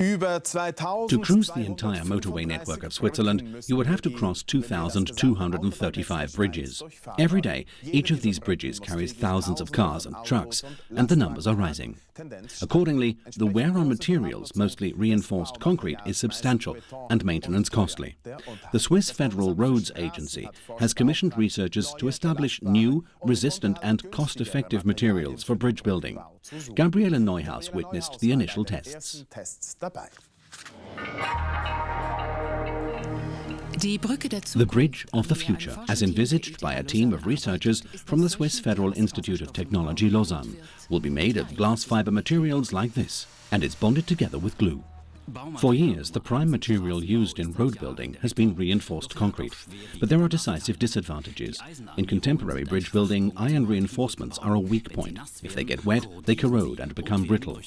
To cruise the entire motorway network of Switzerland, you would have to cross 2,235 bridges. Every day, each of these bridges carries thousands of cars and trucks, and the numbers are rising. Accordingly, the wear on materials, mostly reinforced concrete, is substantial and maintenance costly. The Swiss Federal Roads Agency has commissioned researchers to establish new, resistant and cost-effective materials for bridge building. Gabriele Neuhaus witnessed the initial tests. The bridge of the future, as envisaged by a team of researchers from the Swiss Federal Institute of Technology, Lausanne, will be made of glass fiber materials like this, and is bonded together with glue. For years, the prime material used in road building has been reinforced concrete, but there are decisive disadvantages. In contemporary bridge building, iron reinforcements are a weak point. If they get wet, they corrode and become brittle.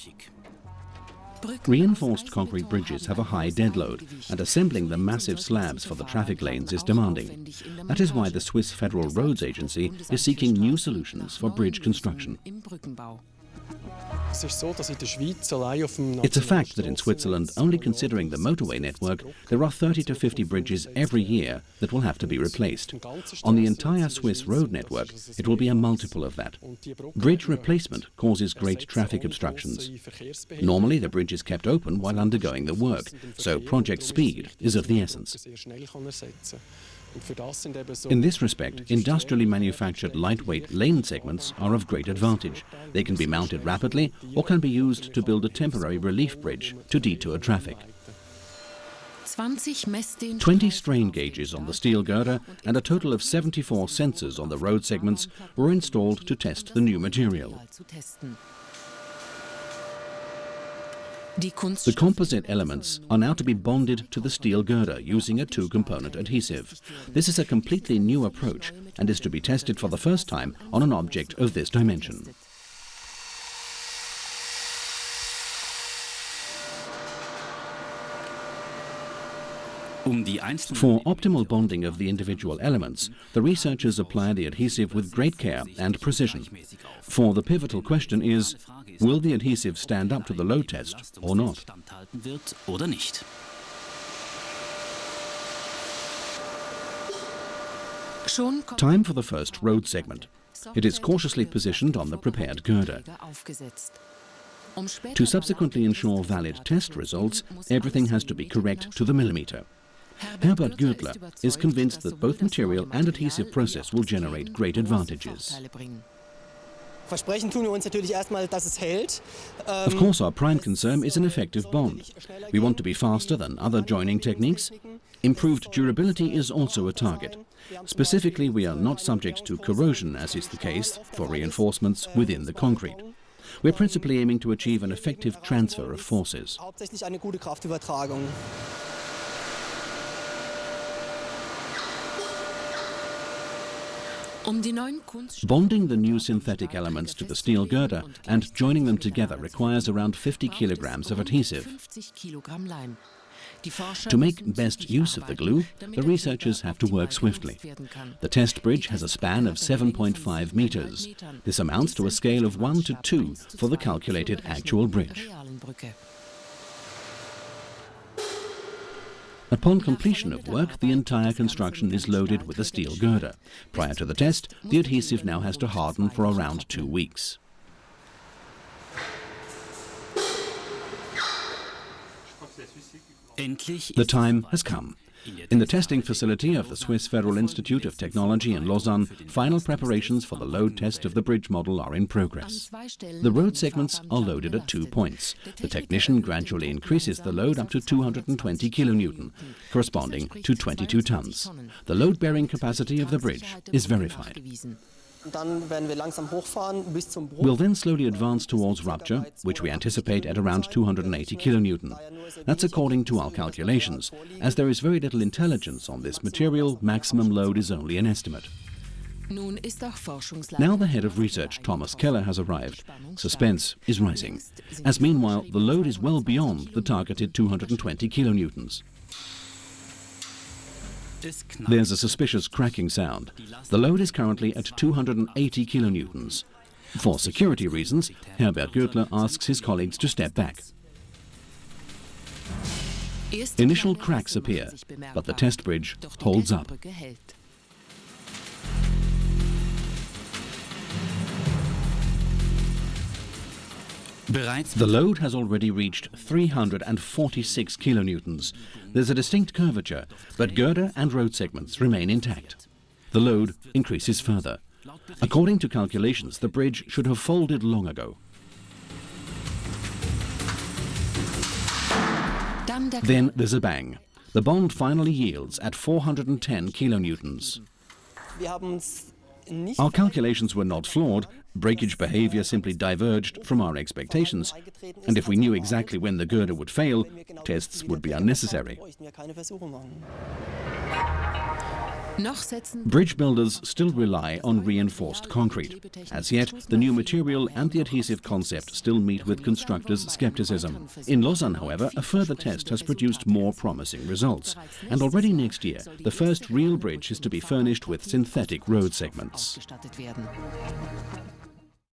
Reinforced concrete bridges have a high dead load, and assembling the massive slabs for the traffic lanes is demanding. That is why the Swiss Federal Roads Agency is seeking new solutions for bridge construction. It's a fact that in Switzerland, only considering the motorway network, there are 30 to 50 bridges every year that will have to be replaced. On the entire Swiss road network, it will be a multiple of that. Bridge replacement causes great traffic obstructions. Normally, the bridge is kept open while undergoing the work, so project speed is of the essence. In this respect, industrially manufactured lightweight lane segments are of great advantage. They can be mounted rapidly or can be used to build a temporary relief bridge to detour traffic. 20 strain gauges on the steel girder and a total of 74 sensors on the road segments were installed to test the new material. The composite elements are now to be bonded to the steel girder using a two-component adhesive. This is a completely new approach and is to be tested for the first time on an object of this dimension. For optimal bonding of the individual elements, the researchers apply the adhesive with great care and precision. For the pivotal question is, will the adhesive stand up to the load test or not? Time for the first road segment. It is cautiously positioned on the prepared girder. To subsequently ensure valid test results, everything has to be correct to the millimeter. Herbert Gürtler is convinced that both material and adhesive process will generate great advantages. Of course, our prime concern is an effective bond. We want to be faster than other joining techniques. Improved durability is also a target. Specifically, we are not subject to corrosion, as is the case for reinforcements within the concrete. We're principally aiming to achieve an effective transfer of forces. Bonding the new synthetic elements to the steel girder and joining them together requires around 50 kilograms of adhesive. To make best use of the glue, the researchers have to work swiftly. The test bridge has a span of 7.5 meters. This amounts to a scale of 1 to 2 for the calculated actual bridge. Upon completion of work, the entire construction is loaded with a steel girder. Prior to the test, the adhesive now has to harden for around 2 weeks. The time has come. In the testing facility of the Swiss Federal Institute of Technology in Lausanne, final preparations for the load test of the bridge model are in progress. The road segments are loaded at 2 points. The technician gradually increases the load up to 220 kilonewton, corresponding to 22 tons. The load-bearing capacity of the bridge is verified. We'll then slowly advance towards rupture, which we anticipate at around 280 kilonewton. That's according to our calculations. As there is very little intelligence on this material, maximum load is only an estimate. Now the head of research, Thomas Keller, has arrived. Suspense is rising, as meanwhile the load is well beyond the targeted 220 kilonewtons. There's a suspicious cracking sound. The load is currently at 280 kilonewtons. For security reasons, Herbert Gürtler asks his colleagues to step back. Initial cracks appear, but the test bridge holds up. The load has already reached 346 kilonewtons. There's a distinct curvature, but girder and road segments remain intact. The load increases further. According to calculations, the bridge should have folded long ago. Then there's a bang. The bond finally yields at 410 kilonewtons. Our calculations were not flawed. Breakage behavior simply diverged from our expectations. And if we knew exactly when the girder would fail, tests would be unnecessary. Bridge builders still rely on reinforced concrete. As yet, the new material and the adhesive concept still meet with constructors' skepticism. In Lausanne, however, a further test has produced more promising results. And already next year, the first real bridge is to be furnished with synthetic road segments.